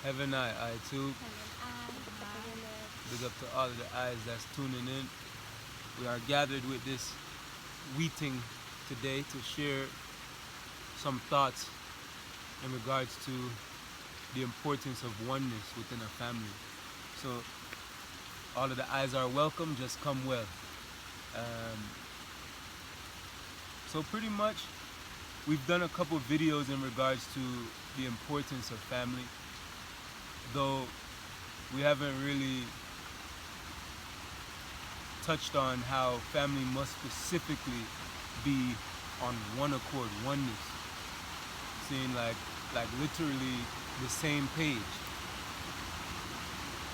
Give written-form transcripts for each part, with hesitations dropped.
Heaven I too. Heaven Big up to all of the eyes that's tuning in. We are gathered with this meeting today to share some thoughts in regards to the importance of oneness within a family. So all of the eyes are welcome, just come well. Um, so pretty much we've done a couple videos in regards to the importance of family, though we haven't really touched on how family must specifically be on one accord, oneness, seeing like literally the same page.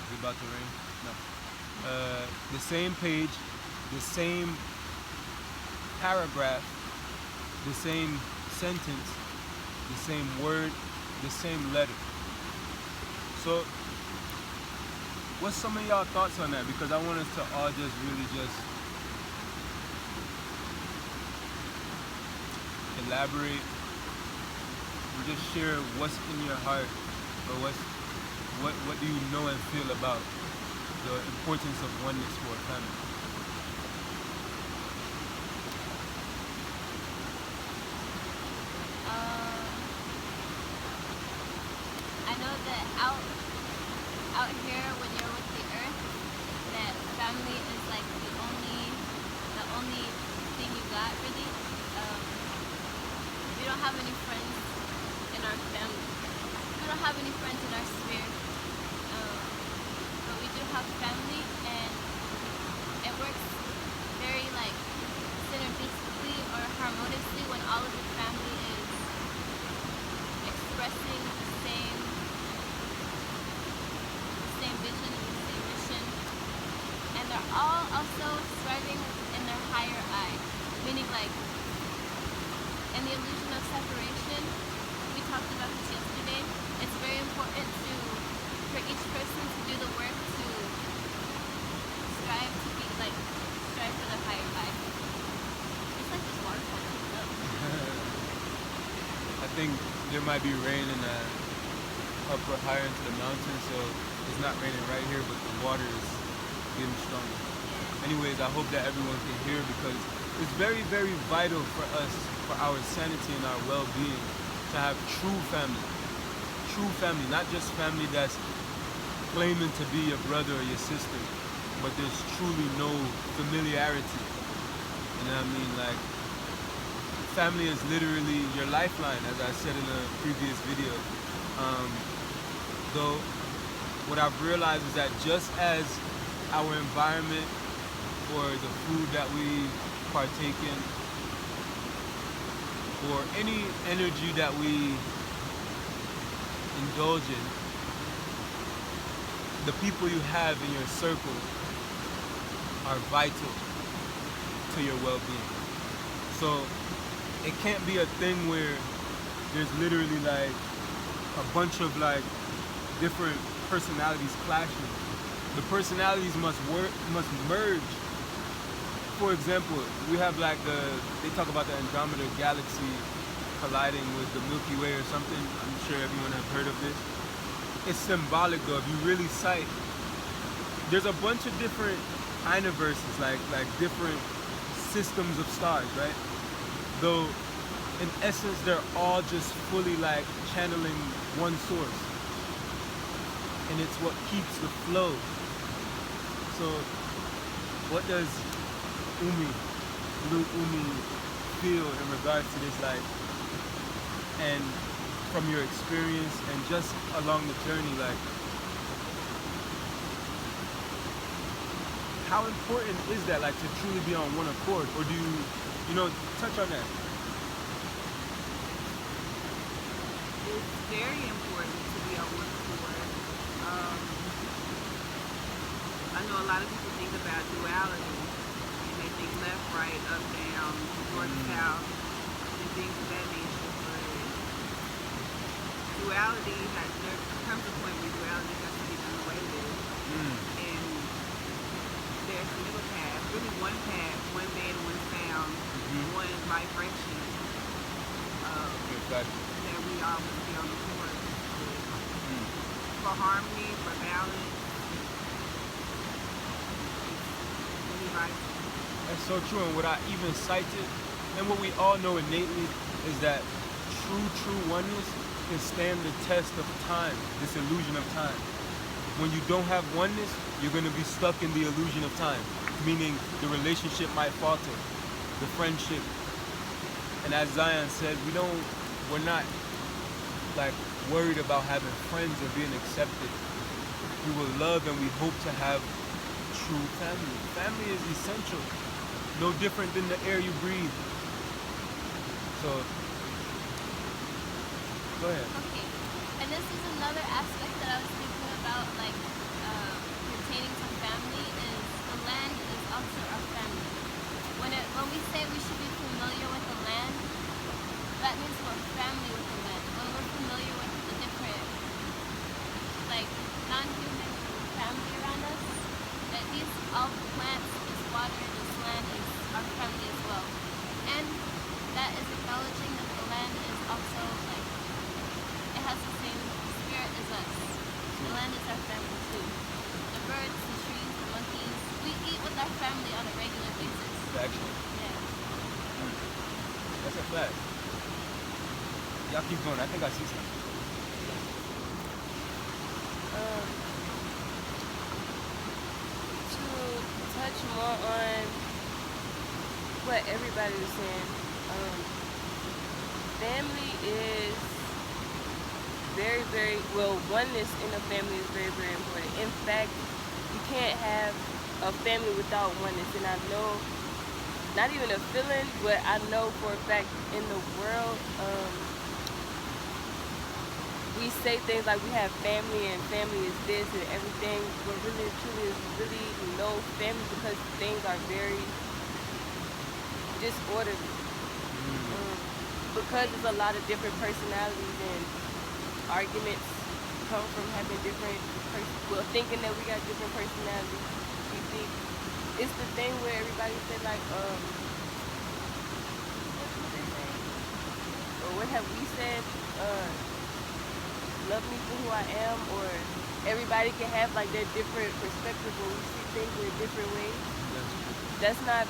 Is it about to rain? No. The same page, the same paragraph, the same sentence, the same word, the same letter. So what's some of y'all thoughts on that? Because I want us to all just really just elaborate and just share what's in your heart, or what do you know and feel about the importance of oneness for a family. I know that out here when you're with the earth, that family is like the only thing you got really. We don't have any friends in our family. We don't have any friends in our sphere. But we do have family, and it works very like synergistically or harmoniously when all of your family is expressing the same vision and the same mission, and they're all also striving in their higher I, meaning like in the illusion of separation. We talked about this yesterday. It's very important for each person to do the work to strive for the higher I. It's like this waterfall coming up. I think there might be rain in the upper higher into the mountains, so it's not raining right here, but the water is getting stronger. Anyways, I hope that everyone can hear, because it's very, very vital for us, for our sanity and our well-being, to have true family. True family, not just family that's claiming to be your brother or your sister, but there's truly no familiarity. You know what I mean? Like, family is literally your lifeline, as I said in a previous video. Though, what I've realized is that just as our environment or the food that we partake in, or any energy that we indulge in, the people you have in your circle are vital to your well-being. So it can't be a thing where there's literally like a bunch of like different personalities clashing. The personalities must merge. For example, we have like they talk about the Andromeda galaxy colliding with the Milky Way or something. I'm sure everyone have heard of this. It's symbolic though. If you really cite, there's a bunch of different universes, like different systems of stars, right? Though in essence they're all just fully like channeling one source, and it's what keeps the flow. So what does Blue Umi feel in regards to this, like, and from your experience and just along the journey, like, how important is that, like, to truly be on one accord? Or do you touch on that? It's very important to be on one accord. I know a lot of people think about duality, and they think left, right, up, down, north, south, and things of that nature. But duality there comes a point where duality has to be done away with, and there's a middle path, really one path, one bed, one sound, one vibration that we all must be on the course with. for harmony, for balance. Really vital. That's so true. And what I even cited, and what we all know innately, is that true oneness can stand the test of time, this illusion of time. When you don't have oneness, you're going to be stuck in the illusion of time, meaning the relationship might falter, the friendship. And as Zion said, we're not like worried about having friends or being accepted. We will love and we hope to have true family. Family is essential, no different than the air you breathe. So, go ahead. Okay, and this is another aspect that I was thinking about, like pertaining to family, is the land is also our family. When we say we should be familiar with the land, that means we're family with the land. When we're familiar with the different, like, non-human family around us, that these all plants, this water, this land is our family as well. And that is acknowledging that the land is also, like, it has the same spirit as us. The land is our family too. The birds, the trees, the monkeys, we eat with our family on a regular basis. Actually, Yeah. that's a fact. Y'all keep going. I think I see something. To touch more on what everybody was saying, family is very, well, oneness in a family is very, very important. In fact, you can't have a family without oneness. And I know, not even a feeling, but I know for a fact in the world, we say things like we have family and family is this and everything, but really truly is really no family because things are very disorderly. Because there's a lot of different personalities and arguments come from having different thinking that we got different personalities. We think it's the thing where everybody said like what did they say? Or what have we said? Love me for who I am, or everybody can have like their different perspective where we see things in different ways. That's not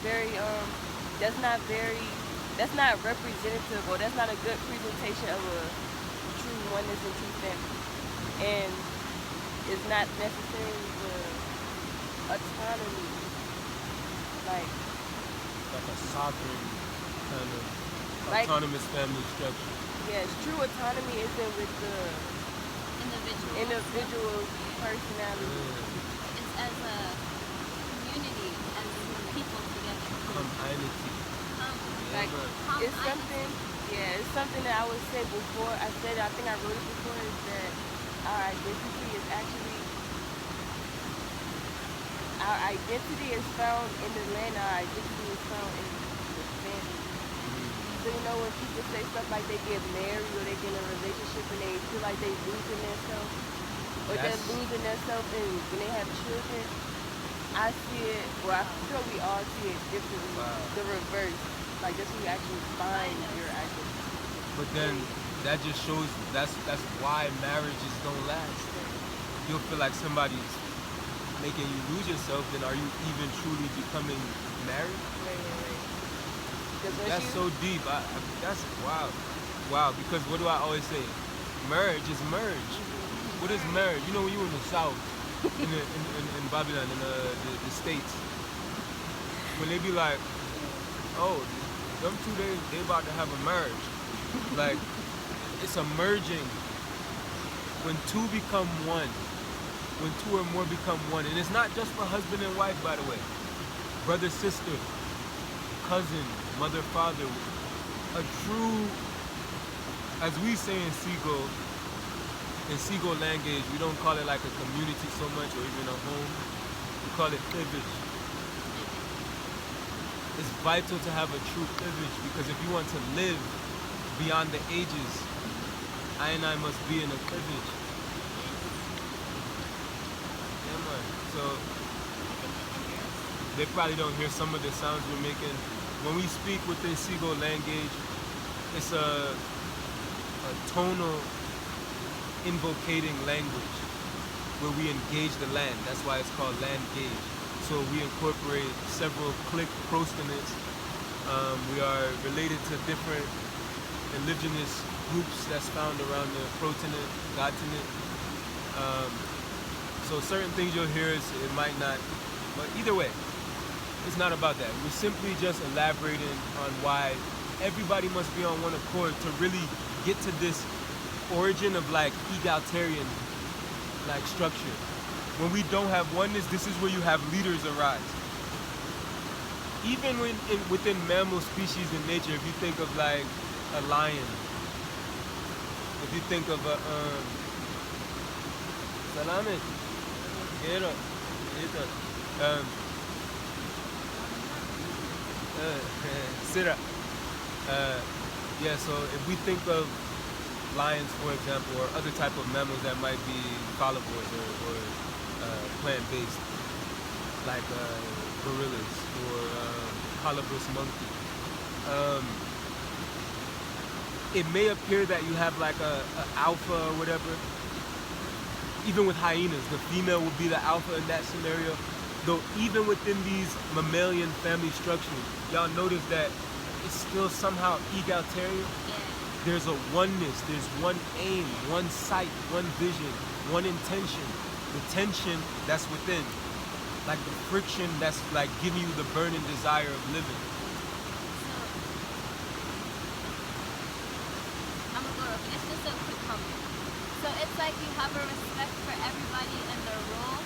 representative, or that's not a good presentation of a true oneness and true family. And it's not necessarily the autonomy, like a sovereign kind of autonomous family structure. Yes, true autonomy isn't with the individual's personality. It's as a community, as people together. Community. Like, it's something that I would say before. I think I wrote it before, is that our identity is found in the land. Our identity is found in the family. So when people say stuff like they get married or they get in a relationship and they feel like they losing themselves, or they're losing themselves, and when they have children, I see it, I feel we all see it differently. Wow. The reverse. Like, that's when you actually find your identity. But then that just shows that's why marriages don't last. You'll feel like somebody's making you lose yourself, then are you even truly becoming married? Right. That's so deep. That's wow. Because what do I always say? Marriage is merge. What is marriage? When you were in the South, in Babylon, in the States, when they be like, oh, them two they about to have a merge. Like, it's a merging. When two become one, when two or more become one, and it's not just for husband and wife, by the way. Brother, sister, cousin, mother, father, a true, as we say in SeeGold language, we don't call it like a community so much, or even a home. We call it privilege. It's vital to have a true privilege, because if you want to live beyond the ages, I must be in a privilege. Yeah, man. So they probably don't hear some of the sounds we're making. When we speak within SeeGold language, it's a tonal invocating language. where we engage the land. That's why it's called land gauge. So we incorporate several click prostenance. We are related to different indigenous groups that's found around the protenant, continent. So certain things you'll hear is it might not, but either way, it's not about that. We're simply just elaborating on why everybody must be on one accord to really get to this origin of like egalitarian like structure. When we don't have oneness, this is where you have leaders arise. Even within mammal species in nature, if you think of like a lion, if you think of a Salame, Sira. Yeah, so if we think of lions, for example, or other type of mammals that might be carnivores or plant-based, like gorillas or colobus monkey. It may appear that you have like a alpha or whatever. Even with hyenas, the female will be the alpha in that scenario. Though even within these mammalian family structures, y'all notice that it's still somehow egalitarian. There's a oneness, there's one aim, one sight, one vision, one intention. The tension that's within, like the friction that's like giving you the burning desire of living. I'm gonna go over. It's just a quick comment. So it's like you have a respect for everybody and their role,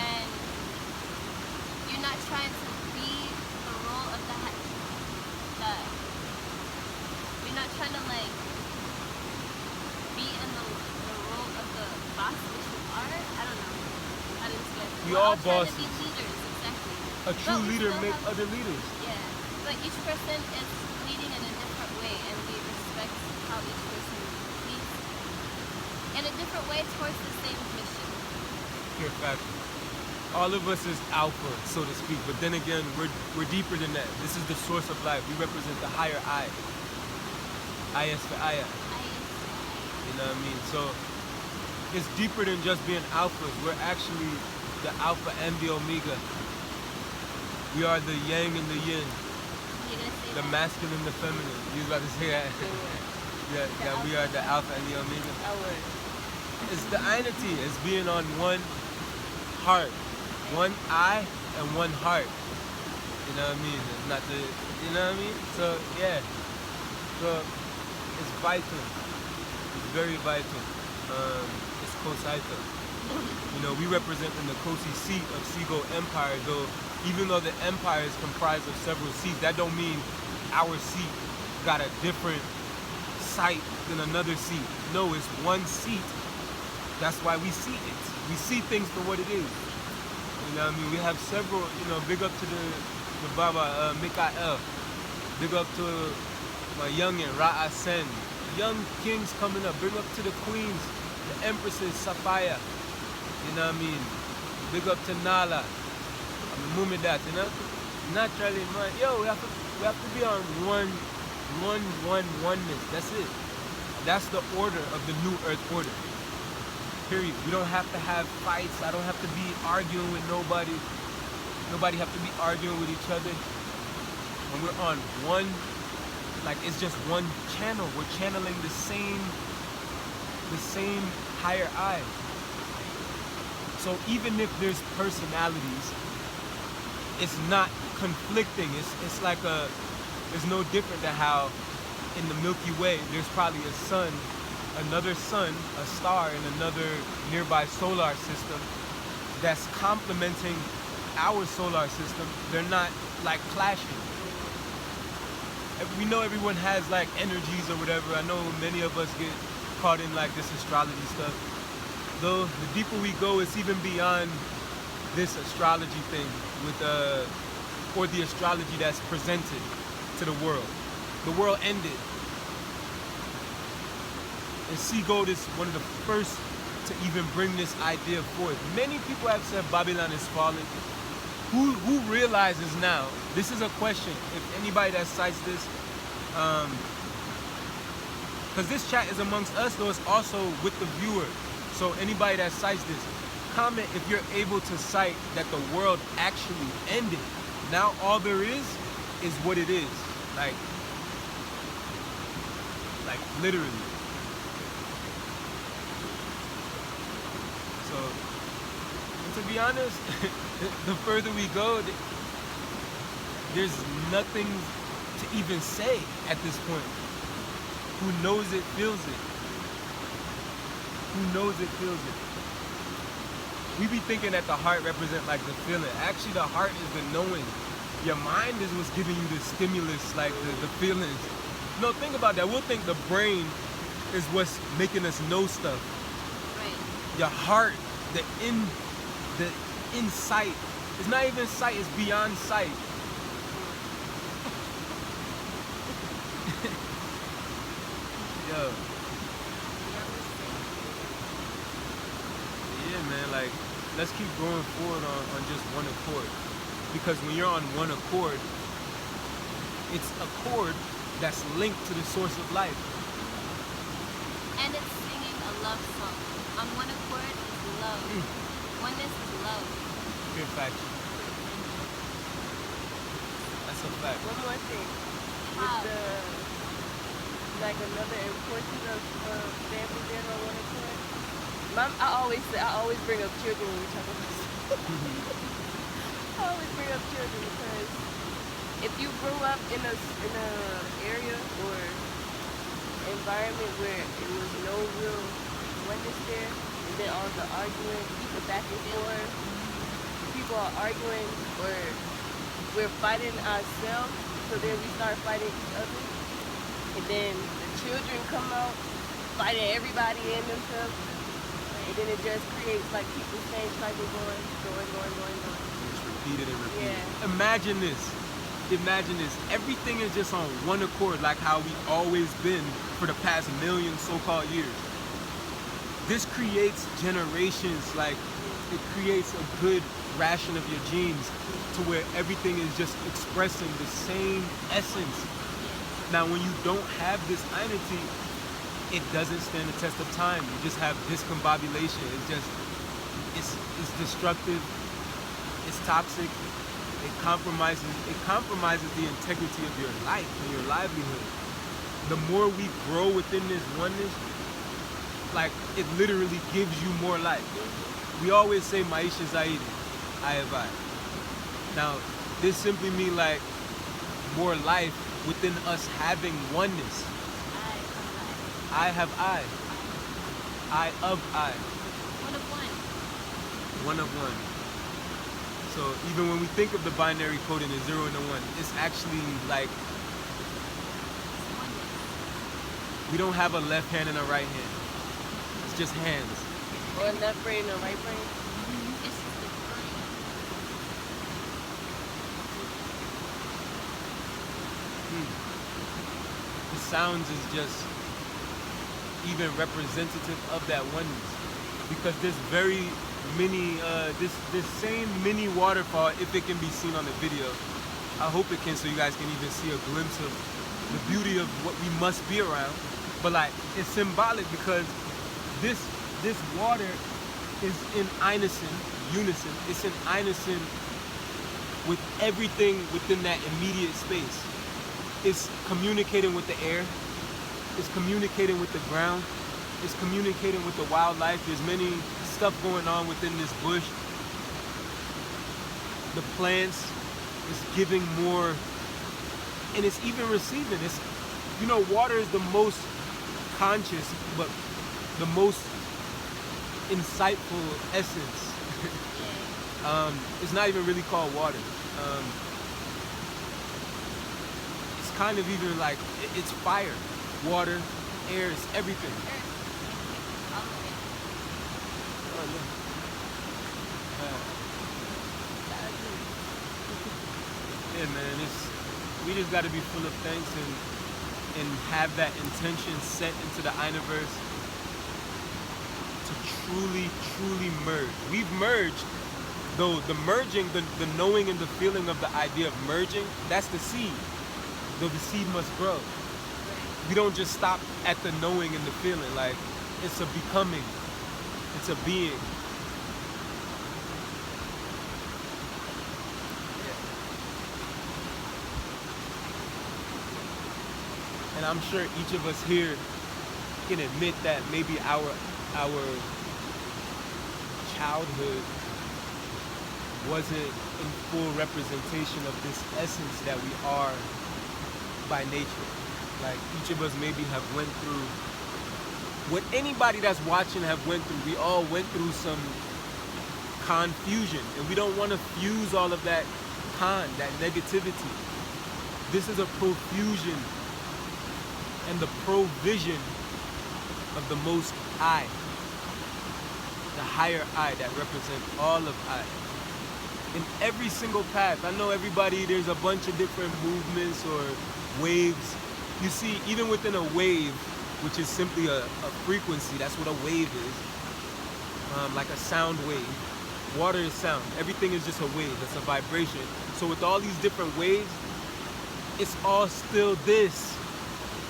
and you're not trying to be the role of you're not trying to like be in the role of the boss, which you are. I don't know. I didn't get it. We We're all trying bosses. to be leaders, exactly. A true But we leader still make have- other leaders. Yeah, but each person is leading in a different way, and we respect how each person leads in a different way towards the same mission. Pure fact. All of us is alpha, so to speak, but then again, we're deeper than that. This is the source of life. We represent the higher I. I is for Aya. You know what I mean? So it's deeper than just being alphas. We're actually the alpha and the omega. We are the yang and the yin, You're gonna say the that? masculine and the feminine. You was about to say that? Yeah, that we are the alpha and the omega. I would. It's the unity. It's being on one heart, one eye and one heart. You know what I mean? It's not the, you know what I mean? So yeah, so it's vital. It's very vital. It's Kosaita. You know, we represent in the Kosi seat of SeeGold Empire, though even though the empire is comprised of several seats, that don't mean our seat got a different site than another seat. No, it's one seat. That's why we see it. We see things for what it is. You know what I mean? We have several, you know, big up to the Baba Mikael. Big up to my youngin, Ra'a Sen. Young kings coming up. Big up to the queens, the empresses, Sapphire. You know what I mean? Big up to Nala. I'm a Mumidat, you know? Naturally, man. Yo, we have to be on oneness. That's it. That's the order of the new earth order. Period. We don't have to have fights. I don't have to be arguing with nobody. Nobody have to be arguing with each other. When we're on one, like it's just one channel. We're channeling the same higher I. So even if there's personalities, it's not conflicting. It's like there's no different than how in the Milky Way there's probably a sun, another sun, a star in another nearby solar system that's complementing our solar system. They're not like clashing. We know everyone has like energies or whatever. I know many of us get caught in like this astrology stuff. Though the deeper we go, it's even beyond this astrology thing with or the astrology that's presented to the world. The world ended. And SeeGold is one of the first to even bring this idea forth. Many people have said Babylon is falling. Who realizes now? This is a question. If anybody that cites this, because this chat is amongst us, though it's also with the viewer. So anybody that cites this, comment if you're able to cite that the world actually ended. Now all there is what it is. Like literally. So, and to be honest, the further we go, there's nothing to even say at this point. Who knows it, feels it. Who knows it, feels it. We be thinking that the heart represents like the feeling. Actually, the heart is the knowing. Your mind is what's giving you the stimulus, like the feelings. No, think about that. We'll think the brain is what's making us know stuff. Right. Your heart, the insight. It's not even sight, it's beyond sight. Yo. Yeah, man, like, let's keep going forward on just one accord. Because when you're on one accord, it's a chord that's linked to the source of life. And it's singing a love song. On one accord is love. Oneness is love. Pure fact. That's a fact. One more thing. How? With the, like another importance of family being on one accord. I always bring up children when we talk about this. I always bring up children because if you grew up in a area or environment where it was no real oneness there, and then all the arguing, people back and forth, people are arguing, or we're fighting ourselves, so then we start fighting each other, and then the children come out fighting everybody and themselves, and then it just creates like people same cycle going. It's repeated and repeated. Yeah. Imagine this. Everything is just on one accord, like how we always been for the past million so-called years. This creates generations, like it creates a good ration of your genes to where everything is just expressing the same essence. Now, when you don't have this identity, it doesn't stand the test of time. You just have discombobulation. It's destructive. It's toxic. It compromises the integrity of your life and your livelihood. The more we grow within this oneness, like it literally gives you more life. We always say Maisha Zaidi, I have I. Now, this simply means like more life within us having oneness. I have I. I of I. One of one. One of one. So even when we think of the binary code in the 0 and the 1, it's actually like we don't have a left hand and a right hand. It's just hands. Or left brain or right brain. It's just the brain. The sounds is just even representative of that oneness, because there's very many this same mini waterfall, if it can be seen on the video. I hope it can, so you guys can even see a glimpse of the beauty of what we must be around. But like, it's symbolic because this water is in unison. It's in unison with everything within that immediate space. It's communicating with the air. It's communicating with the ground. It's communicating with the wildlife. There's many stuff going on within this bush. The plants is giving more, and it's even receiving. It's, you know, water is the most conscious, but the most insightful essence. It's not even really called water. It's kind of even like, it's fire, water, air, it's everything. Yeah, man, we just got to be full of thanks and have that intention set into the universe to truly merge. We've merged, though the merging, the knowing and the feeling of the idea of merging, that's the seed. Though the seed must grow. We don't just stop at the knowing and the feeling, like it's a becoming. It's a being. And I'm sure each of us here can admit that maybe our childhood wasn't in full representation of this essence that we are by nature. Like each of us maybe have went through what anybody that's watching have went through. We all went through some confusion, and we don't want to fuse all of that that negativity. This is a profusion and the provision of the Most I, the higher I that represents all of I. In every single path, I know everybody, there's a bunch of different movements or waves. You see, even within a wave, which is simply a frequency, that's what a wave is, like a sound wave. Water is sound. Everything is just a wave. It's a vibration. So with all these different waves, it's all still this.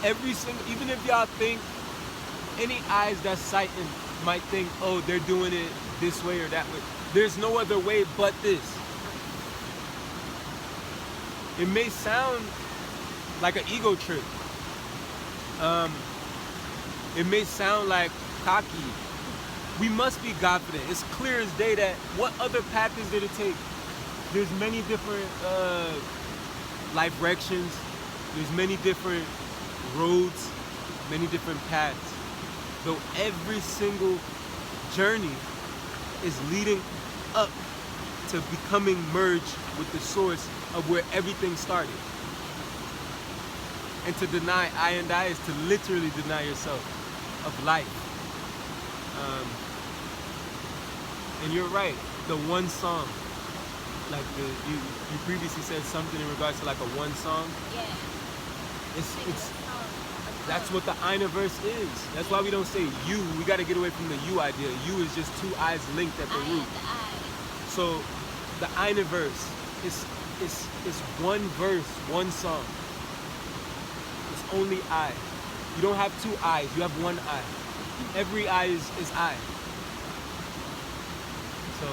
Every single, even if y'all think, any eyes that's sighting might think, oh, they're doing it this way or that way. There's no other way but this. It may sound like an ego trip. It may sound like cocky. We must be confident. It's clear as day that what other path is there to take? There's many different life directions. There's many different roads, many different paths. Though every single journey is leading up to becoming merged with the source of where everything started. And to deny I and I is to literally deny yourself of life. And you're right, the one song, like you previously said something in regards to like a one song. Yeah. It's that's what the universe is. That's why we don't say you. We got to get away from the you idea. You is just two eyes linked at the root. So the universe is one verse, one song. It's only I. You don't have two eyes. You have one eye. Every eye is I. So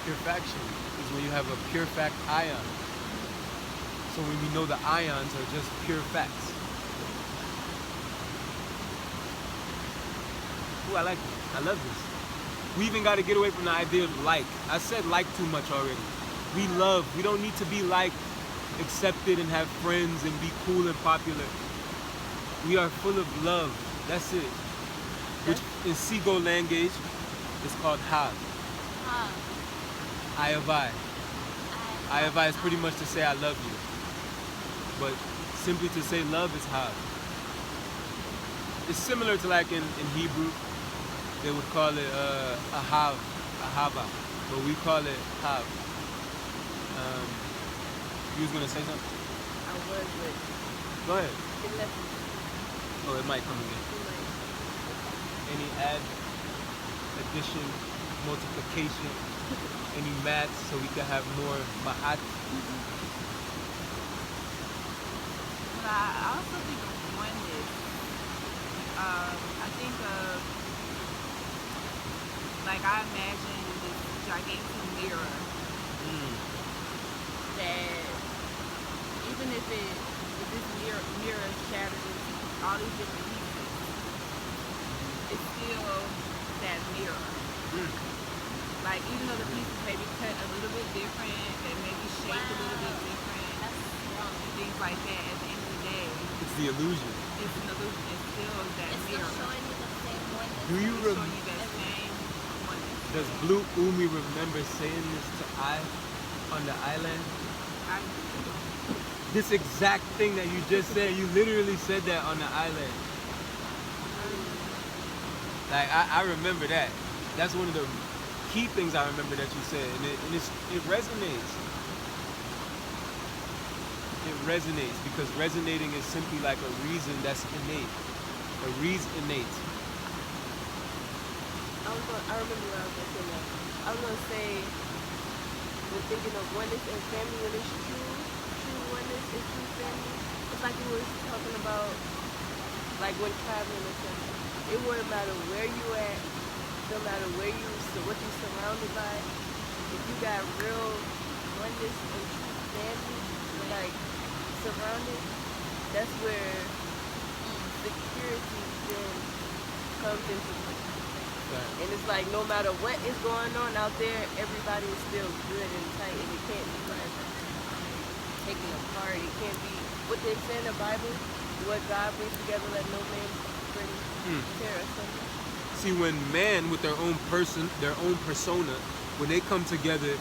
purifaction is when you have a pure fact ion. So when we know the ions are just pure facts. Ooh, I like it. I love this. We even got to get away from the idea of like. I said like too much already. We love. We don't need to be like, accepted and have friends and be cool and popular. We are full of love. That's it. Which in SeeGold language is called Hav. I of I. I of I is pretty much to say I love you. But simply to say love is Hav. It's similar to like in Hebrew, they would call it Ahav, Ahava, but we call it Hav. You was gonna say something? I was, but Go ahead. it left me. Oh, it might come again. Any add, addition, multiplication, any math so we can have more ma'at? But I also think of oneness. I think of, like, I imagine this gigantic mirror that even if this mirror is shattered into all these different pieces, it's still that mirror. Like, even though the pieces may be cut a little bit different, they may be shaped a little bit different, and things like that, at the end of the day, It's the illusion. it's an illusion. It's still that It's still mirror. showing you the same oneness. Do you It's showing you that same oneness. Does Blue Umi remember saying this to I on the island? This exact thing that you just said, you literally said that on the island. Like, I remember that. That's one of the key things I remember that you said, and it resonates. It resonates because resonating is simply like a reason that's innate. A reason innate. I remember what I was going to say now. I was going to say, when thinking of oneness and family, when it's true oneness and true family, it's like we were talking about, like when traveling or something. It wouldn't matter where you at, no matter what you're surrounded by, if you got real oneness and true family, like surrounded, that's where security then comes into play. Right. And it's like no matter what is going on out there, everybody is still good and tight, and it can't be like taken apart. It can't be what they say in the Bible. What God brings together, let no man bring tear asunder. See, when man with their own persona, when they come together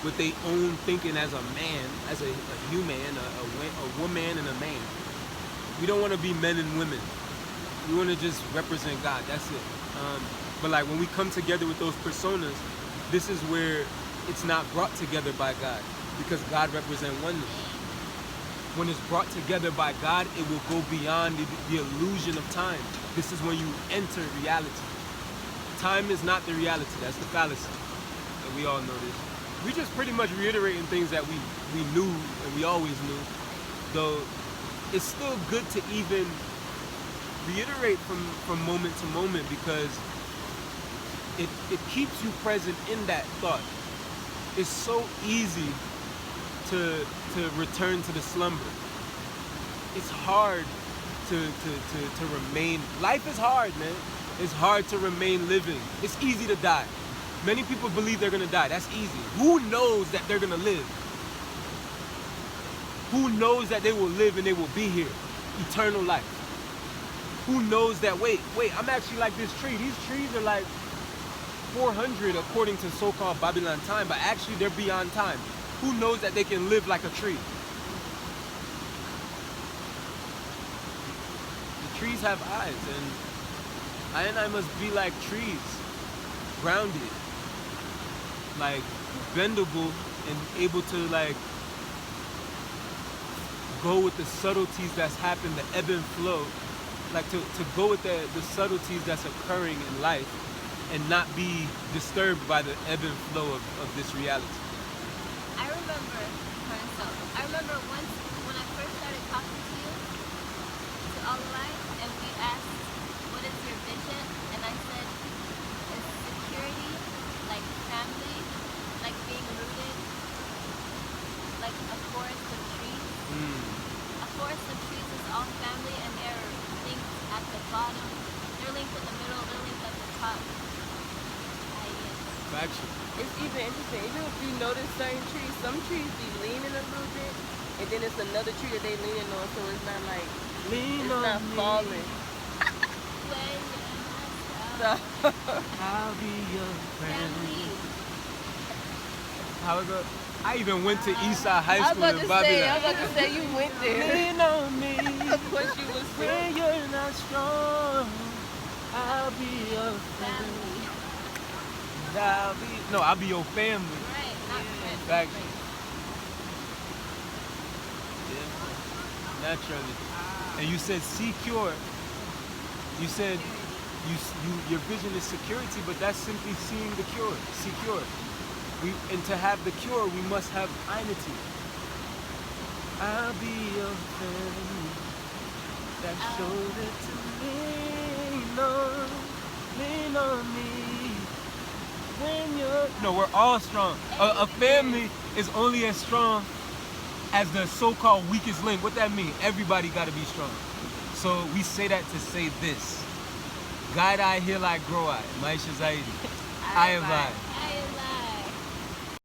with their own thinking as a man, as a human, a woman and a man, we don't want to be men and women. We want to just represent God. That's it. But like when we come together with those personas, this is where it's not brought together by God, because God represents oneness. When it's brought together by God, it will go beyond the illusion of time. This is when you enter reality. Time is not the reality. That's the fallacy. And we all know this. We just pretty much reiterating things that we knew and we always knew. Though it's still good to even reiterate from moment to moment, because it keeps you present in that thought. It's so easy to return to the slumber. It's hard to remain. Life is hard, man. It's hard to remain living. It's easy to die. Many people believe they're gonna die. That's easy. Who knows that they're gonna live? Who knows that they will live and they will be here? Eternal life. Who knows that, wait, I'm actually like this tree. These trees are like 400 according to so-called Babylon time, but actually they're beyond time. Who knows that they can live like a tree? The trees have eyes, and I must be like trees, grounded, like bendable and able to like go with the subtleties that's happened, the ebb and flow, like to go with the subtleties that's occurring in life and not be disturbed by the ebb and flow of this reality. I remember once when I first started talking to you, to all alike, and we asked, what is your vision? And I said, it's security, like family, like being rooted, like a forest of trees. A forest of trees is all family, and they're linked at the bottom, they're linked in the middle, they're linked at the top. Faction. It's even interesting. Even if you notice certain trees, some trees be leaning a little bit, and then it's another tree that they leaning on, so it's not like it's not falling. So I'll be your family. How it go? I even went to Eastside High School in Babylon. I was about to say you went there. Lean on me. Of course you was When you're not strong, I'll be your family. I'll be your family. Right, not friends. Faction. Yeah, naturally. And you said secure. You said your vision is security, but that's simply seeing the cure. Secure. And to have the cure, we must have unity. I'll be your family. That shoulder to lean on me. When you're... No, we're all strong. A family is only as strong as the so-called weakest link. What that mean? Everybody got to be strong. So we say that to say this. Guide I, heal I, grow I. Maisha Zaidi. I am I.